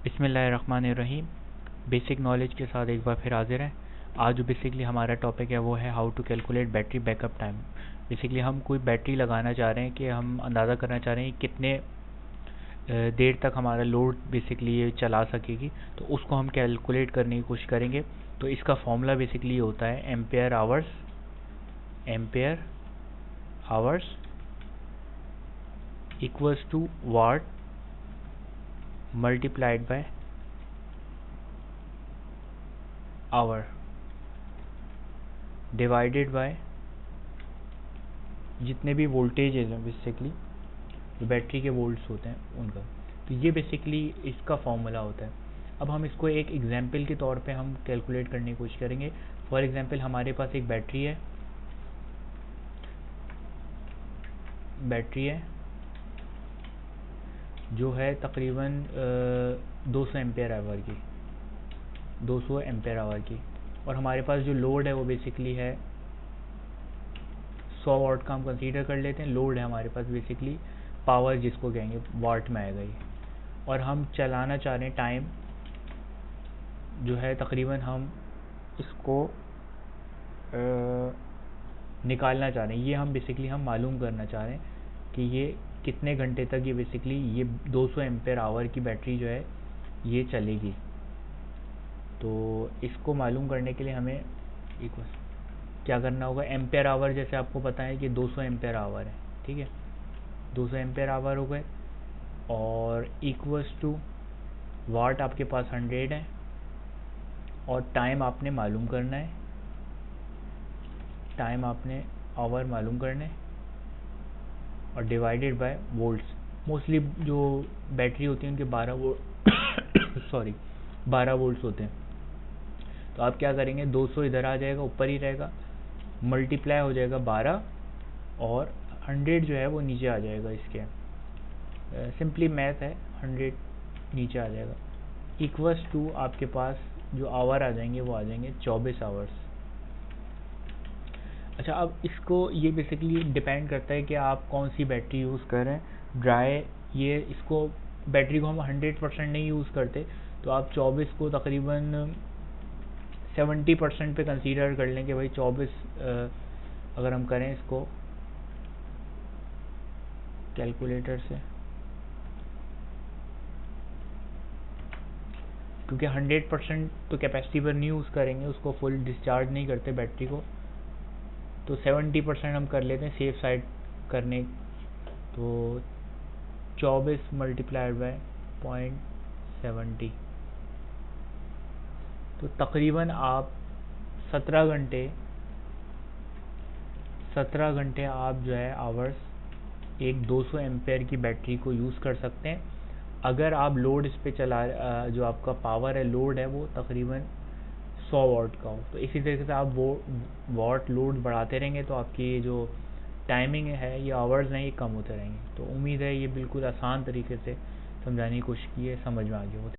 बिस्मिल्लाहिर्रहमानिर्रहीम। Basic knowledge के साथ एक बार फिर हाजिर हैं। आज जो बेसिकली हमारा टॉपिक है वो है how to calculate battery backup time. Basically हम कोई बैटरी लगाना चाह रहे हैं कि हम अंदाज़ा करना चाह रहे हैं कि कितने देर तक हमारा लोड बेसिकली ये चला सकेगी, तो उसको हम कैलकुलेट करने की कोशिश करेंगे। तो इसका फॉर्मूला बेसिकली होता है ampere hours equals to watt multiplied by hour divided by जितने भी वोल्टेज हैं बेसिकली जो बैटरी के वोल्ट्स होते हैं उनका। तो ये बेसिकली इसका फॉर्मूला होता है। अब हम इसको एक एग्जांपल के तौर पे हम कैलकुलेट करने की कोशिश करेंगे। फॉर एग्जांपल हमारे पास एक बैटरी है जो है तकरीबन 200 एम्पेयर आवर की, और हमारे पास जो लोड है वो बेसिकली है 100 वाट का हम कंसीडर कर लेते हैं। लोड है हमारे पास बेसिकली पावर जिसको कहेंगे वाट में आएगा ये, और हम चलाना चाह रहे हैं टाइम जो है तकरीबन हम इसको निकालना चाह रहे हैं। ये हम बेसिकली हम मालूम करना चाह रहे हैं कि ये कितने घंटे तक ये बेसिकली ये 200 एम्पेयर आवर की बैटरी जो है ये चलेगी। तो इसको मालूम करने के लिए हमें क्या करना होगा, एम्पेयर आवर जैसे आपको पता है कि 200 एम्पेयर आवर है, ठीक है, 200 एम्पेयर आवर हो गए, और इक्वल्स टू वाट आपके पास 100 है, और टाइम आपने मालूम करना है, टाइम आपने आवर मालूम करना है, और डिवाइडेड बाय वोल्ट्स। मोस्टली जो बैटरी होती है उनके 12 वोल्ट 12 वोल्ट्स होते हैं। तो आप क्या करेंगे, 200 इधर आ जाएगा, ऊपर ही रहेगा, मल्टीप्लाई हो जाएगा 12, और 100 जो है वो नीचे आ जाएगा। इसके सिंपली मैथ है, 100 नीचे आ जाएगा, इक्वल्स टू आपके पास जो आवर आ जाएंगे वो आ जाएंगे 24 आवर्स। अच्छा, अब इसको ये बेसिकली डिपेंड करता है कि आप कौन सी बैटरी यूज़ कर रहे हैं। ड्राई ये इसको बैटरी को हम 100% नहीं यूज़ करते, तो आप 24 को तकरीबन 70% पे कंसीडर कर लें कि भाई 24 अगर हम करें इसको कैलकुलेटर से, क्योंकि 100% तो कैपेसिटी पर नहीं यूज़ करेंगे, उसको फुल डिस्चार्ज नहीं करते बैटरी को, तो 70% हम कर लेते हैं सेफ साइड करने। तो 24 मल्टीप्लाइड बाय 0.70, तो तकरीबन आप 17 घंटे आप जो है आवर्स एक 200 एम्पेयर की बैटरी को यूज़ कर सकते हैं। अगर आप लोड इस पे चला जो आपका पावर है, लोड है, वो तकरीबन 100 वाट का हो, तो इसी तरीके से आप वो वाट लोड बढ़ाते रहेंगे तो आपकी ये जो टाइमिंग है, ये आवर्स हैं, ये कम होते रहेंगे। तो उम्मीद है ये बिल्कुल आसान तरीके से समझाने की कोशिश की है, समझ में आ गया हो।